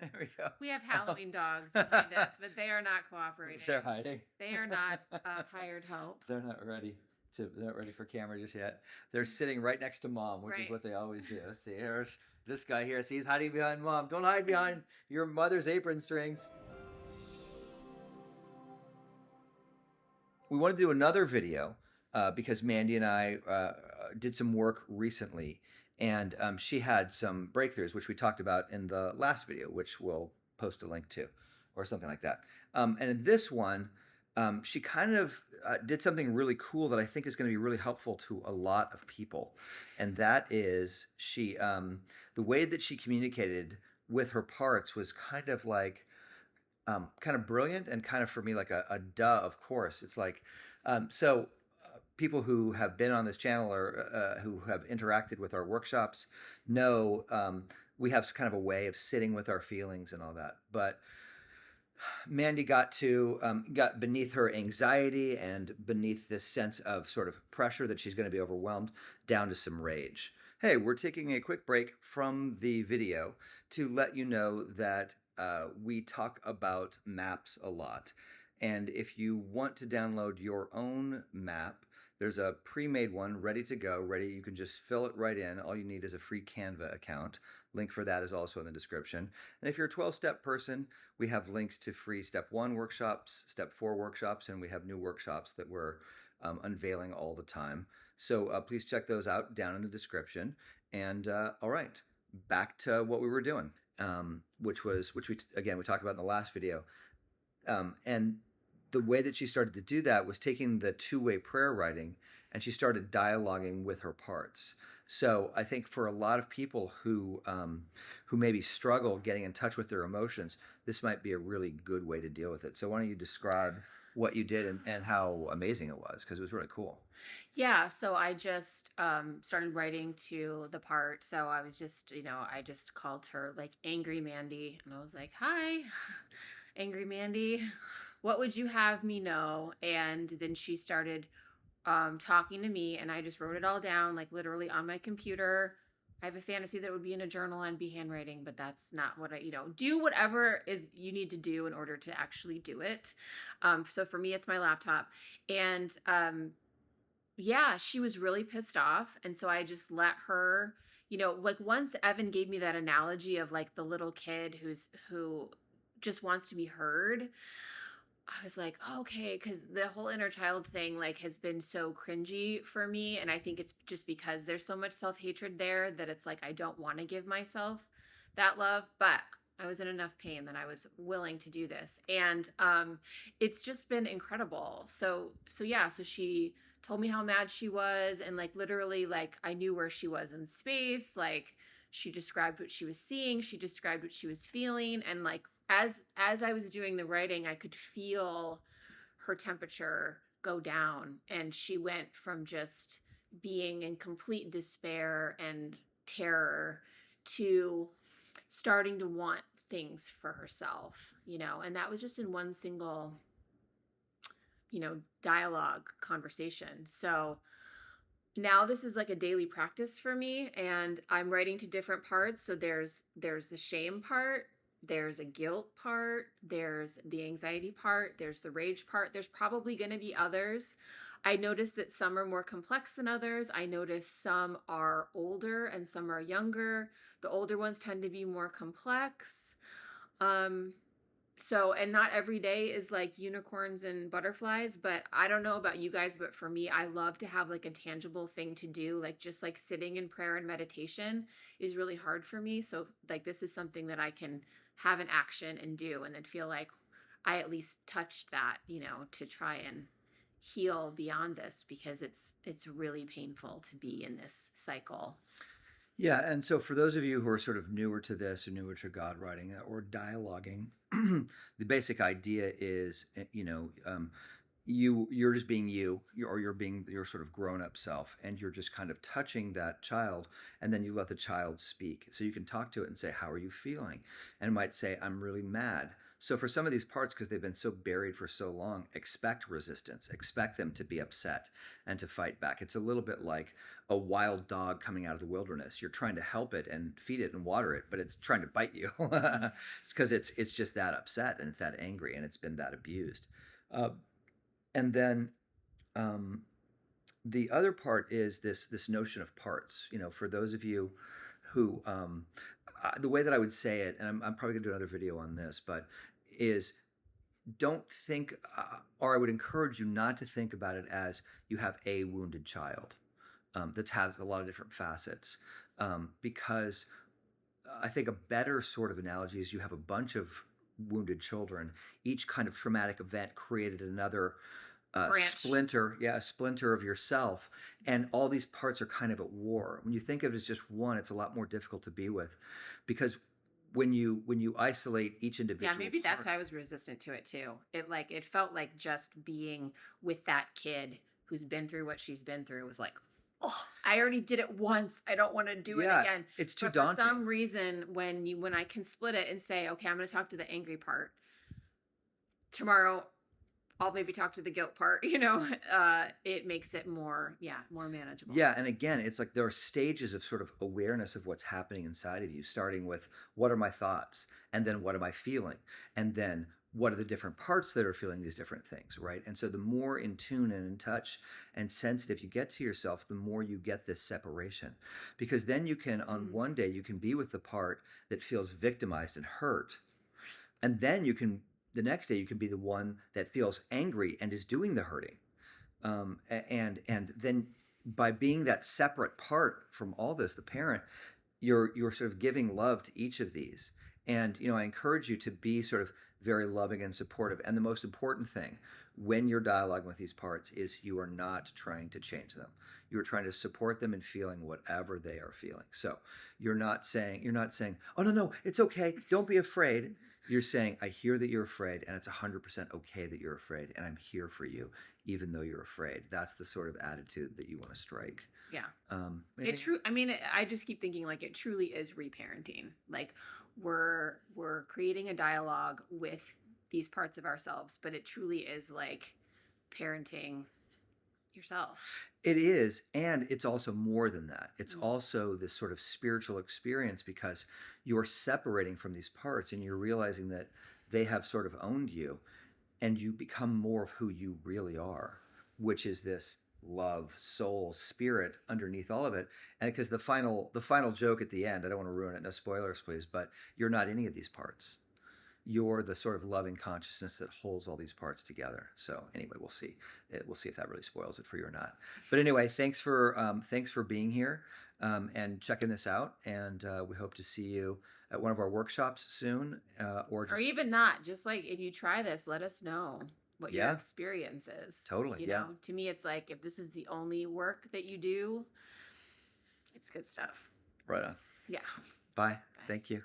There we go. We have Halloween dogs behind us, but they are not cooperating. They're hiding. They are not hired help. They're not ready. They're not ready for camera just yet. They're sitting right next to mom, which is Right. what they always do. See, here's this guy here. See, he's hiding behind mom. Don't hide behind your mother's apron strings. We want to do another video because Mandy and I did some work recently, and she had some breakthroughs, which we talked about in the last video, which we'll post a link to, or something like that. And in this one, she kind of did something really cool that I think is going to be really helpful to a lot of people, and that is the way that she communicated with her parts was kind of like kind of brilliant and kind of for me like a duh, of course. It's like, people who have been on this channel or who have interacted with our workshops know we have kind of a way of sitting with our feelings and all that. But Mandy got beneath her anxiety and beneath this sense of sort of pressure that she's going to be overwhelmed down to some rage. Hey, we're taking a quick break from the video to let you know that we talk about maps a lot. And if you want to download your own map, there's a pre-made one ready to go, ready. You can just fill it right in. All you need is a free Canva account. Link for that is also in the description. And if you're a 12-step person, we have links to free step 1 workshops, step 4 workshops, and we have new workshops that we're unveiling all the time. So please check those out down in the description. And all right, back to what we were doing, which we talked about in the last video. And the way that she started to do that was taking the two-way prayer writing, and she started dialoguing with her parts. So I think for a lot of people who maybe struggle getting in touch with their emotions, this might be a really good way to deal with it. So why don't you describe what you did and how amazing it was, because it was really cool. Yeah, so I just started writing to the part. So I was just, I just called her like Angry Mandy, and I was like, "Hi, Angry Mandy, what would you have me know?" And then she started talking to me, and I just wrote it all down, like literally on my computer. I have a fantasy that it would be in a journal and be handwriting, but that's not what do whatever is you need to do in order to actually do it. So for me, it's my laptop. And yeah, she was really pissed off. And so I just let her, like once Evan gave me that analogy of like the little kid who just wants to be heard, I was like, oh, okay, because the whole inner child thing like has been so cringy for me. And I think it's just because there's so much self-hatred there that it's like I don't want to give myself that love. But I was in enough pain that I was willing to do this. And it's just been incredible. So yeah, so she told me how mad she was, and like literally like I knew where she was in space. Like she described what she was seeing, she described what she was feeling, and like as I was doing the writing, I could feel her temperature go down, and she went from just being in complete despair and terror to starting to want things for herself, and that was just in one single, dialogue conversation. So now this is like a daily practice for me, and I'm writing to different parts. So there's the shame part, there's a guilt part, there's the anxiety part, there's the rage part. There's probably going to be others. I noticed that some are more complex than others. I noticed some are older and some are younger. The older ones tend to be more complex. So, and not every day is like unicorns and butterflies, but I don't know about you guys, but for me, I love to have like a tangible thing to do. Like just like sitting in prayer and meditation is really hard for me. So like this is something that I can have an action and do, and then feel like I at least touched that, to try and heal beyond this, because it's really painful to be in this cycle. Yeah, and so for those of you who are sort of newer to this or newer to God writing or dialoguing, the basic idea is, you're just being you're being your sort of grown-up self, and you're just kind of touching that child, and then you let the child speak. So you can talk to it and say, how are you feeling? And it might say, I'm really mad. So for some of these parts, because they've been so buried for so long, expect resistance, expect them to be upset and to fight back. It's a little bit like a wild dog coming out of the wilderness. You're trying to help it and feed it and water it, but it's trying to bite you. It's because it's just that upset and it's that angry and it's been that abused. Uh, and then um, the other part is this notion of parts. For those of you who the way that I would say it, and I'm probably gonna do another video on this, but is don't think, or I would encourage you not to think about it as you have a wounded child that has a lot of different facets, because I think a better sort of analogy is you have a bunch of wounded children. Each kind of traumatic event created another Branch. splinter, yeah, a splinter of yourself, and all these parts are kind of at war. When you think of it as just one, it's a lot more difficult to be with, because when you isolate each Yeah, individual maybe that's part, why I was resistant to it too. It felt like just being with that kid who's been through what she's been through was like, oh, I already did it once. I don't want to do it yeah, again. it's too But for daunting. some reason, when I can split it and say, okay, I'm going to talk to the angry part tomorrow, I'll maybe talk to the guilt part. It makes it more manageable. Yeah, and again, it's like there are stages of sort of awareness of what's happening inside of you, starting with what are my thoughts, and then what am I feeling, and then what are the different parts that are feeling these different things, right? And so the more in tune and in touch and sensitive you get to yourself, the more you get this separation. Because then you can, on Mm. one day, you can be with the part that feels victimized and hurt, and then the next day, you can be the one that feels angry and is doing the hurting. And then by being that separate part from all this, the parent, you're sort of giving love to each of these. And I encourage you to be sort of very loving and supportive. And the most important thing when you're dialoguing with these parts is you are not trying to change them. You're trying to support them in feeling whatever they are feeling. So you're not saying, oh no, it's okay, don't be afraid. You're saying, I hear that you're afraid, and it's 100% okay that you're afraid, and I'm here for you, even though you're afraid. That's the sort of attitude that you want to strike. Yeah. It Anything? true. I mean, I just keep thinking like it truly is reparenting. Like we're creating a dialogue with these parts of ourselves, but it truly is like parenting yourself. It is, and it's also more than that. It's Mm. also this sort of spiritual experience because you're separating from these parts and you're realizing that they have sort of owned you, and you become more of who you really are, which is this love, soul, spirit underneath all of it. And because the final joke at the end, I don't want to ruin it, no spoilers please, but you're not any of these parts. You're the sort of loving consciousness that holds all these parts together. So anyway, we'll see. We'll see if that really spoils it for you or not. But anyway, thanks for being here and checking this out. And we hope to see you at one of our workshops soon, or Or just even not. Just like if you try this, let us know what your yeah, experience is. totally, yeah, To me, it's like if this is the only work that you do, it's good stuff. right on. Yeah. Bye. Bye. Thank you.